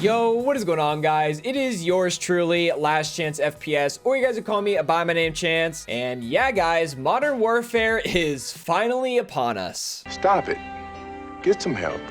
Yo, what is going on, guys? It is yours truly, LastChanceFPS, or you guys can call me by my name, Chance. And yeah, guys, Modern Warfare is finally upon us. Stop it. Get some help.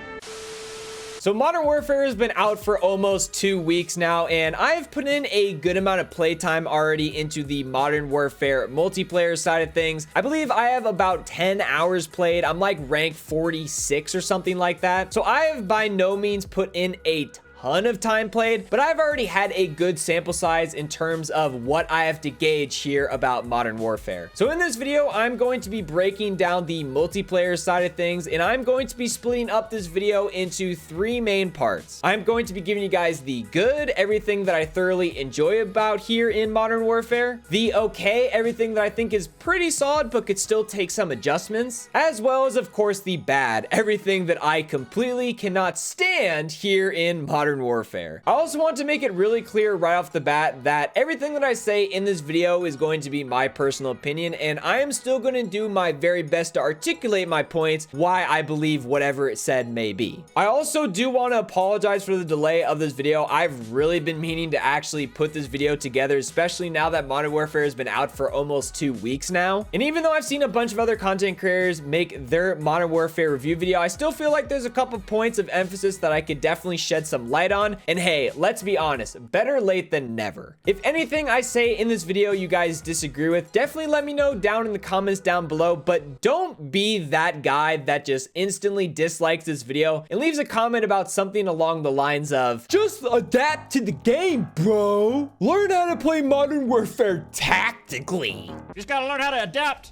So Modern Warfare has been out for almost 2 weeks now, and I've put in a good amount of playtime already into the Modern Warfare multiplayer side of things. I believe I have about 10 hours played. I'm like rank 46 or something like that. So I have by no means put in a ton of time played, but I've already had a good sample size in terms of what I have to gauge here about Modern Warfare. So in this video, I'm going to be breaking down the multiplayer side of things, and I'm going to be splitting up this video into 3 main parts. I'm going to be giving you guys the good, everything that I thoroughly enjoy about here in Modern Warfare, the okay, everything that I think is pretty solid but could still take some adjustments, as well as of course the bad, everything that I completely cannot stand here in Modern Warfare. I also want to make it really clear right off the bat that everything that I say in this video is going to be my personal opinion, and I am still going to do my very best to articulate my points why I believe whatever it said may be. I also do want to apologize for the delay of this video. I've really been meaning to actually put this video together, especially now that Modern Warfare has been out for almost 2 weeks now. And even though I've seen a bunch of other content creators make their Modern Warfare review video, I still feel like there's a couple points of emphasis that I could definitely shed some light on. And hey, let's be honest, better late than never. If anything I say in this video you guys disagree with, definitely let me know down in the comments down below, but don't be that guy that just instantly dislikes this video and leaves a comment about something along the lines of, just adapt to the game, bro. Learn how to play Modern Warfare tactically. You just gotta learn how to adapt.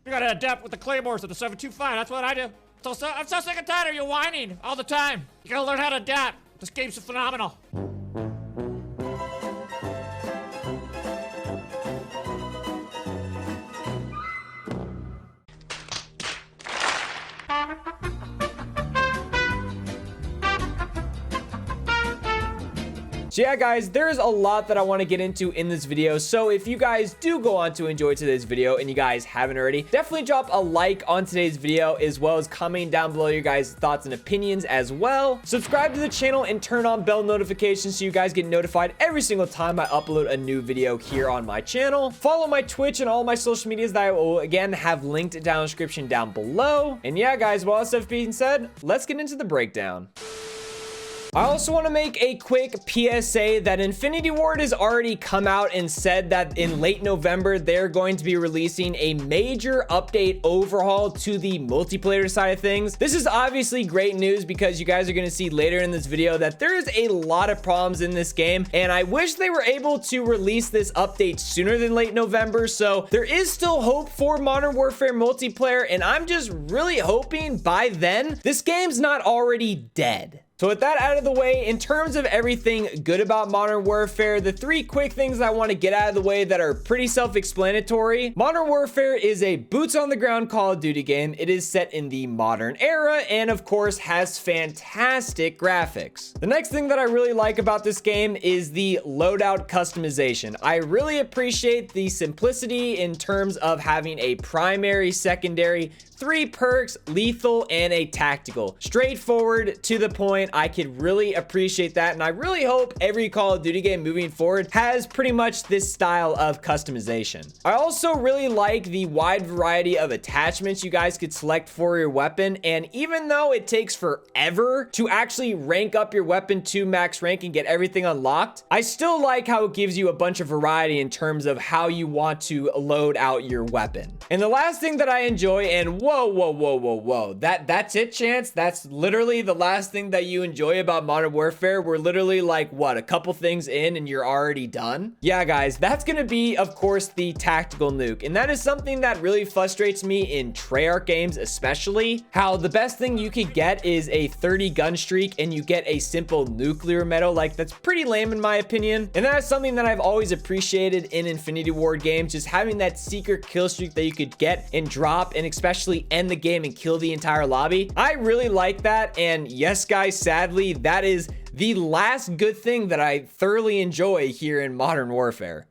You gotta adapt with the claymores of the 725. That's what I do. I'm so sick and tired of you whining all the time. You gotta learn how to adapt. This game's phenomenal. So yeah, guys, there's a lot that I want to get into in this video. So if you guys do go on to enjoy today's video and you guys haven't already, definitely drop a like on today's video, as well as commenting down below your guys' thoughts and opinions as well. Subscribe to the channel and turn on bell notifications so you guys get notified every single time I upload a new video here on my channel. Follow my Twitch and all my social medias that I will again have linked down in the description down below. And yeah, guys, with all that stuff being said, let's get into the breakdown. I also want to make a quick PSA that Infinity Ward has already come out and said that in late November, they're going to be releasing a major update overhaul to the multiplayer side of things. This is obviously great news because you guys are going to see later in this video that there is a lot of problems in this game, and I wish they were able to release this update sooner than late November. So there is still hope for Modern Warfare multiplayer, and I'm just really hoping by then this game's not already dead. So with that out of the way, in terms of everything good about Modern Warfare, the 3 quick things I want to get out of the way that are pretty self-explanatory. Modern Warfare is a boots on the ground Call of Duty game. It is set in the modern era and of course has fantastic graphics. The next thing that I really like about this game is the loadout customization. I really appreciate the simplicity in terms of having a primary, secondary, 3 perks, lethal, and a tactical. Straightforward, to the point. I could really appreciate that, and I really hope every Call of Duty game moving forward has pretty much this style of customization. I also really like the wide variety of attachments you guys could select for your weapon, and even though it takes forever to actually rank up your weapon to max rank and get everything unlocked, I still like how it gives you a bunch of variety in terms of how you want to load out your weapon. And the last thing that I enjoy, and whoa, that's it, Chance? That's literally the last thing that you enjoy about Modern Warfare? We're literally like, what, a couple things in and you're already done? Yeah, guys, that's gonna be, of course, the tactical nuke. And that is something that really frustrates me in Treyarch games, especially. How the best thing you could get is a 30 gun streak and you get a simple nuclear medal. Like, that's pretty lame in my opinion. And that's something that I've always appreciated in Infinity Ward games, just having that secret kill streak that you could get and drop, and especially end the game and kill the entire lobby. I really like that. And yes, guys, sadly, that is the last good thing that I thoroughly enjoy here in Modern Warfare.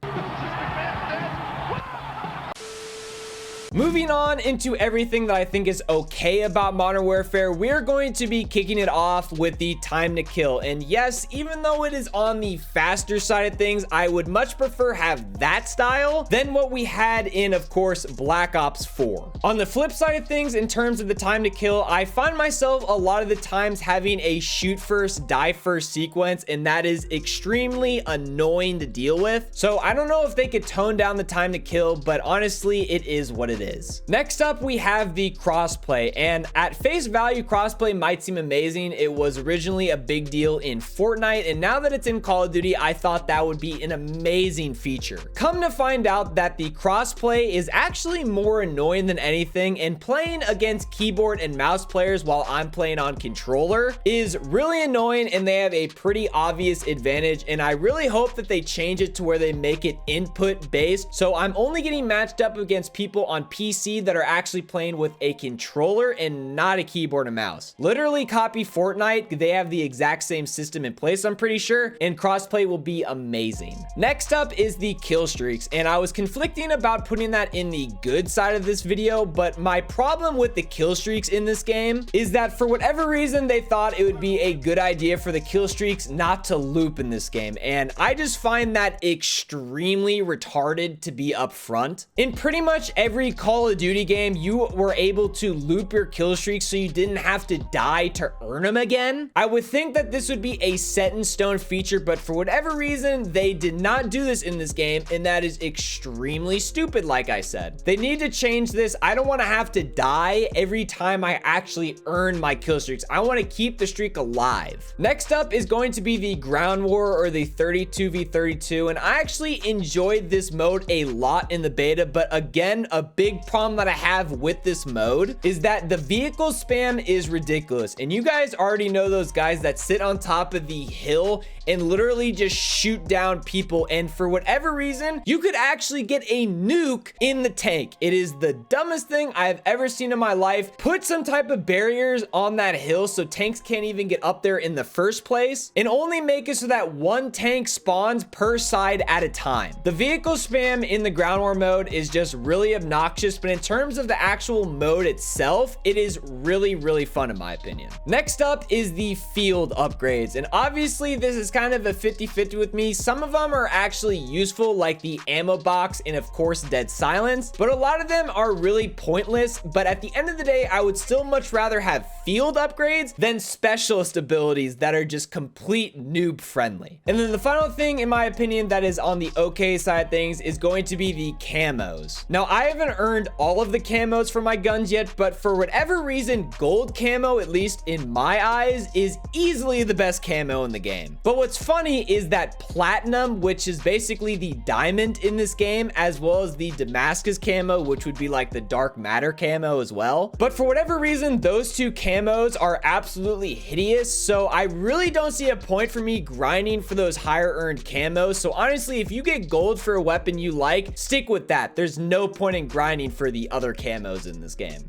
Moving on into everything that I think is okay about Modern Warfare, we're going to be kicking it off with the time to kill. And yes, even though it is on the faster side of things, I would much prefer have that style than what we had in, of course, Black Ops 4. On the flip side of things, in terms of the time to kill, I find myself a lot of the times having a shoot first, die first sequence, and that is extremely annoying to deal with. So I don't know if they could tone down the time to kill, but honestly, it is what it is. Next up, we have the crossplay, and at face value, crossplay might seem amazing. It was originally a big deal in Fortnite, and now that it's in Call of Duty, I thought that would be an amazing feature. Come to find out that the crossplay is actually more annoying than anything, and playing against keyboard and mouse players while I'm playing on controller is really annoying, and they have a pretty obvious advantage, and I really hope that they change it to where they make it input based, so I'm only getting matched up against people on PC that are actually playing with a controller and not a keyboard and mouse. Literally copy Fortnite, they have the exact same system in place, I'm pretty sure, and crossplay will be amazing. Next up is the kill streaks, and I was conflicting about putting that in the good side of this video, but my problem with the kill streaks in this game is that for whatever reason, they thought it would be a good idea for the kill streaks not to loop in this game, and I just find that extremely retarded to be upfront. In pretty much every Call of Duty game, you were able to loop your kill streaks so you didn't have to die to earn them again. I would think that this would be a set in stone feature, but for whatever reason, they did not do this in this game, and that is extremely stupid, like I said. They need to change this. I don't want to have to die every time I actually earn my kill streaks. I want to keep the streak alive. Next up is going to be the ground war, or the 32v32, and I actually enjoyed this mode a lot in the beta, but again, a big problem that I have with this mode is that the vehicle spam is ridiculous, and you guys already know those guys that sit on top of the hill and literally just shoot down people, and for whatever reason, you could actually get a nuke in the tank. It is the dumbest thing I've ever seen in my life. Put some type of barriers on that hill so tanks can't even get up there in the first place, and only make it so that one tank spawns per side at a time. The vehicle spam in the ground war mode is just really obnoxious, but in terms of the actual mode itself, it is really fun in my opinion. Next up is the field upgrades, and obviously this is kind of a 50-50 with me. Some of them are actually useful, like the ammo box and of course dead silence, but a lot of them are really pointless. But at the end of the day, I would still much rather have field upgrades than specialist abilities that are just complete noob friendly. And then the final thing in my opinion that is on the okay side of things is going to be the camos. Now I haven't earned all of the camos for my guns yet, but for whatever reason, gold camo, at least in my eyes, is easily the best camo in the game. But what's funny is that platinum, which is basically the diamond in this game, as well as the Damascus camo, which would be like the dark matter camo as well. But for whatever reason, those two camos are absolutely hideous. So I really don't see a point for me grinding for those higher earned camos. So honestly, if you get gold for a weapon you like, stick with that. There's no point in grinding for the other camos in this game.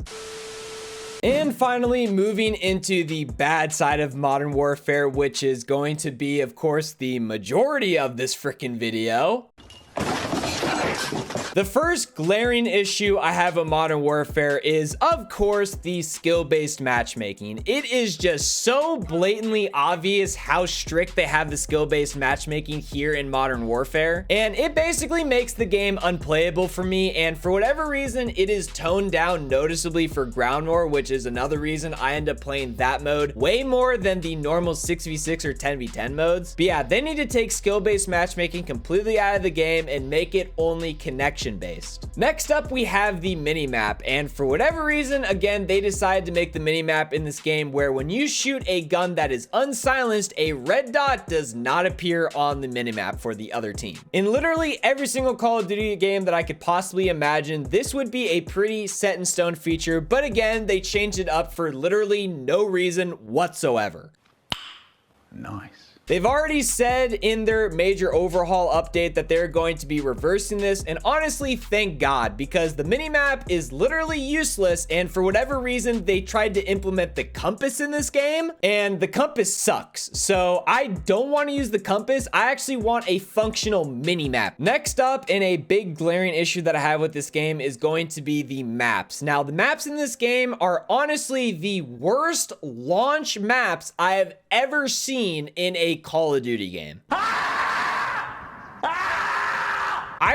And finally, moving into the bad side of Modern Warfare, which is going to be, of course, the majority of this freaking video. The first glaring issue I have of Modern Warfare is, of course, the skill-based matchmaking. It is just so blatantly obvious how strict they have the skill-based matchmaking here in Modern Warfare, and it basically makes the game unplayable for me, and for whatever reason, it is toned down noticeably for ground war, which is another reason I end up playing that mode way more than the normal 6v6 or 10v10 modes. But yeah, they need to take skill-based matchmaking completely out of the game and make it only connection based. Next up, we have the minimap, and for whatever reason, again, they decided to make the minimap in this game where when you shoot a gun that is unsilenced, a red dot does not appear on the minimap for the other team. In literally every single Call of Duty game that I could possibly imagine, this would be a pretty set in stone feature, but again, they changed it up for literally no reason whatsoever. Nice. They've already said in their major overhaul update that they're going to be reversing this, and honestly, thank God, because the minimap is literally useless, and for whatever reason, they tried to implement the compass in this game, and the compass sucks. So I don't want to use the compass. I actually want a functional minimap. Next up, in a big glaring issue that I have with this game, is going to be the maps. Now, the maps in this game are honestly the worst launch maps I have ever seen in a Call of Duty game. I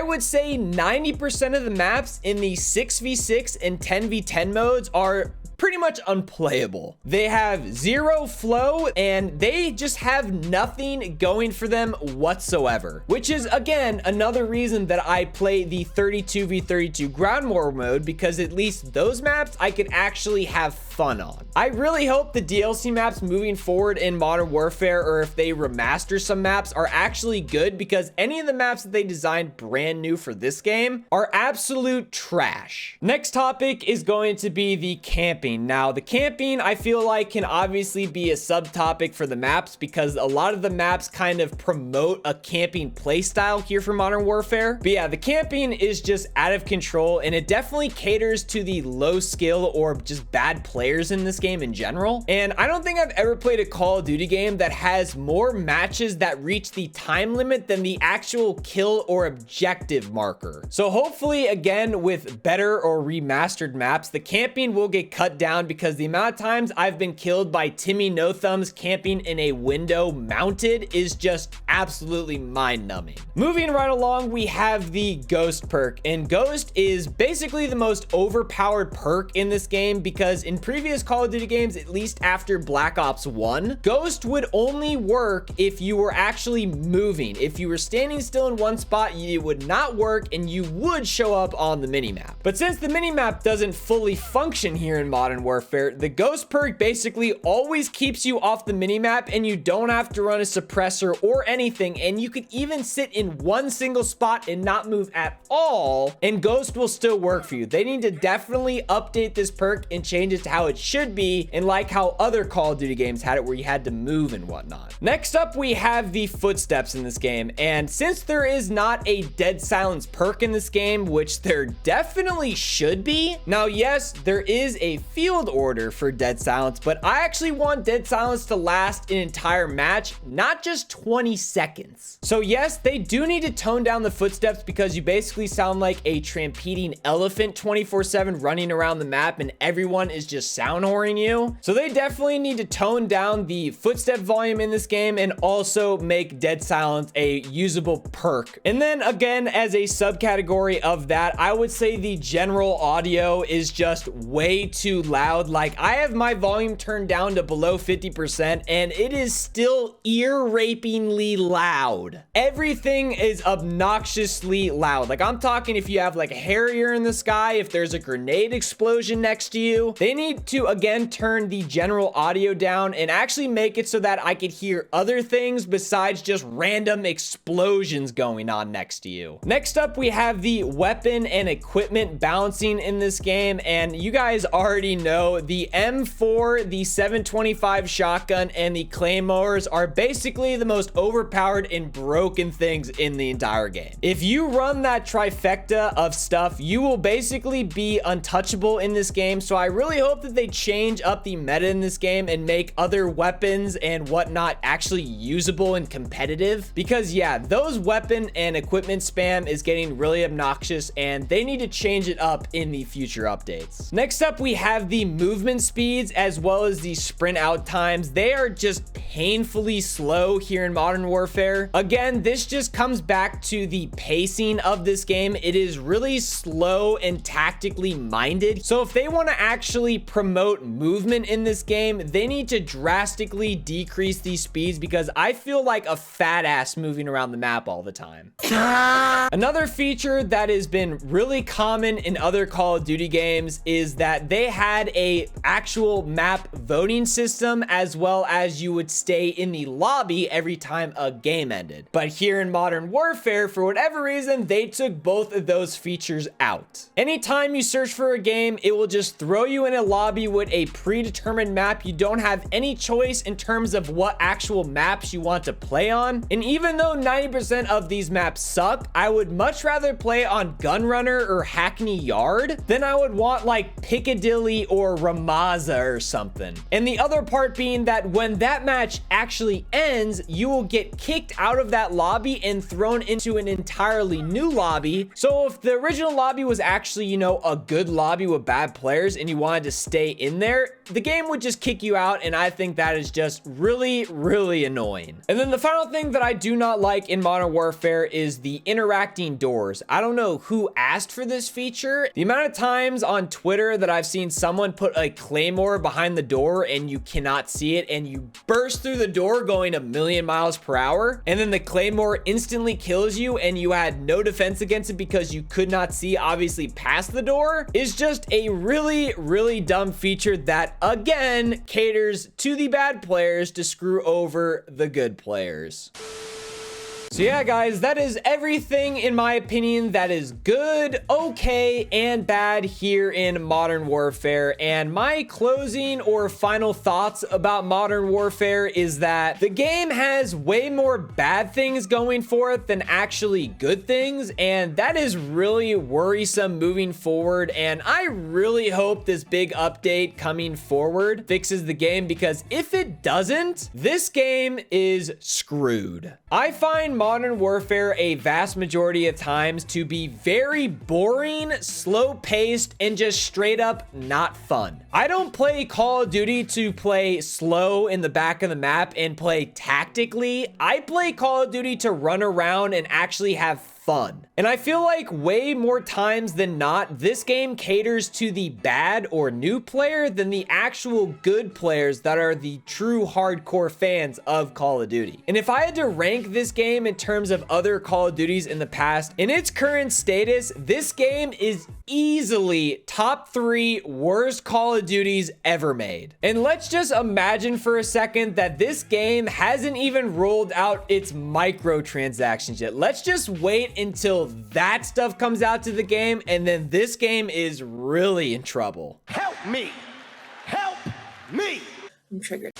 would say 90% of the maps in the 6v6 and 10v10 modes are pretty much unplayable. They have zero flow and they just have nothing going for them whatsoever, which is again another reason that I play the 32v32 ground war mode, because at least those maps I could actually have fun on. I really hope the DLC maps moving forward in Modern Warfare, or if they remaster some maps, are actually good, because any of the maps that they designed brand new for this game are absolute trash. Next topic is going to be the camping. Now, the camping, I feel like, can obviously be a subtopic for the maps, because a lot of the maps kind of promote a camping playstyle here for Modern Warfare. But yeah, the camping is just out of control, and it definitely caters to the low skill or just bad players in this game in general. And I don't think I've ever played a Call of Duty game that has more matches that reach the time limit than the actual kill or objective marker. So hopefully, again, with better or remastered maps, the camping will get cut down, because the amount of times I've been killed by Timmy No Thumbs camping in a window mounted is just absolutely mind-numbing. Moving right along, we have the Ghost perk, and Ghost is basically the most overpowered perk in this game, because in previous Call of Duty games, at least after Black Ops 1, Ghost would only work if you were actually moving. If you were standing still in one spot, it would not work and you would show up on the minimap. But since the minimap doesn't fully function here in Modern Warfare, the Ghost perk basically always keeps you off the minimap, and you don't have to run a suppressor or anything, and you could even sit in one single spot and not move at all, and Ghost will still work for you. They need to definitely update this perk and change it to how it should be, and like how other Call of Duty games had it, where you had to move and whatnot. Next up, we have the footsteps in this game, and since there is not a dead silence perk in this game, which there definitely should be. Now, yes, there is a field order for dead silence, but I actually want dead silence to last an entire match, not just 20 seconds. So yes, they do need to tone down the footsteps, because you basically sound like a trumpeting elephant 24/7 running around the map, and everyone is just sound whoring you. So they definitely need to tone down the footstep volume in this game, and also make dead silence a usable perk. And then again, as a subcategory of that, I would say the general audio is just way too loud. Like, I have my volume turned down to below 50%, and it is still ear-rapingly loud. Everything is obnoxiously loud. Like, I'm talking if you have like a Harrier in the sky, if there's a grenade explosion next to you, they need to again turn the general audio down and actually make it so that I could hear other things besides just random explosions going on next to you. Next up, we have the weapon and equipment balancing in this game, and you guys already know the M4, the 725 shotgun, and the claymores are basically the most overpowered and broken things in the entire game. If you run that trifecta of stuff, you will basically be untouchable in this game. So I really hope that they change up the meta in this game and make other weapons and whatnot actually usable and competitive, because yeah, those weapon and equipment spam is getting really obnoxious, and they need to change it up in the future updates. Next up, we have the movement speeds as well as the sprint out times. They are just painfully slow here in Modern Warfare. Again, this just comes back to the pacing of this game. It is really slow and tactically minded. So if they want to actually promote movement in this game, they need to drastically decrease these speeds, because I feel like a fat ass moving around the map all the time. Another feature that has been really common in other Call of Duty games is that they had a actual map voting system, as well as you would stay in the lobby every time a game ended. But here in Modern Warfare, for whatever reason, they took both of those features out. Anytime you search for a game, it will just throw you in a lobby with a predetermined map. You don't have any choice in terms of what actual maps you want to play on. And even though 90% of these maps suck, I would much rather play on Gunrunner or Hackney Yard than I would want like Piccadilly or Ramaza or something. And the other part being that when that match actually ends, you will get kicked out of that lobby and thrown into an entirely new lobby. So if the original lobby was actually, you know, a good lobby with bad players and you wanted to stay in there, the game would just kick you out. And I think that is just really, really annoying. And then the final thing that I do not like in Modern Warfare is the interacting doors. I don't know who asked for this feature. The amount of times on Twitter that I've seen someone put a claymore behind the door and you cannot see it, and you burst through the door going a million miles per hour, and then the claymore instantly kills you and you had no defense against it because you could not see obviously past the door, is just a really, really dumb feature that again caters to the bad players to screw over the good players. So yeah, guys, that is everything in my opinion that is good, okay, and bad here in Modern Warfare. And my closing or final thoughts about Modern Warfare is that the game has way more bad things going for it than actually good things, and that is really worrisome moving forward. And I really hope this big update coming forward fixes the game, because if it doesn't, this game is screwed. I find Modern Warfare a vast majority of times to be very boring, slow-paced, and just straight up not fun. I don't play Call of Duty to play slow in the back of the map and play tactically. I play Call of Duty to run around and actually have fun. And I feel like way more times than not, this game caters to the bad or new player than the actual good players that are the true hardcore fans of Call of Duty. And if I had to rank this game in terms of other Call of Duties in the past, in its current status, this game is easily top 3 worst Call of Duties ever made. And let's just imagine for a second that this game hasn't even rolled out its microtransactions yet. Let's just wait until that stuff comes out to the game, and then this game is really in trouble. Help me! Help me! I'm triggered.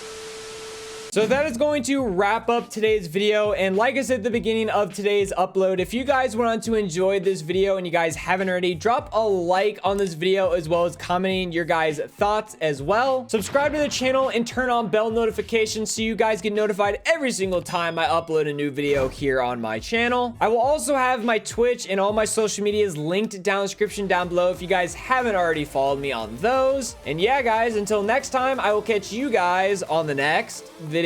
So that is going to wrap up today's video. And like I said at the beginning of today's upload, if you guys went on to enjoy this video and you guys haven't already, drop a like on this video, as well as commenting your guys' thoughts as well. Subscribe to the channel and turn on bell notifications so you guys get notified every single time I upload a new video here on my channel. I will also have my Twitch and all my social medias linked down in the description down below if you guys haven't already followed me on those. And yeah, guys, until next time, I will catch you guys on the next video.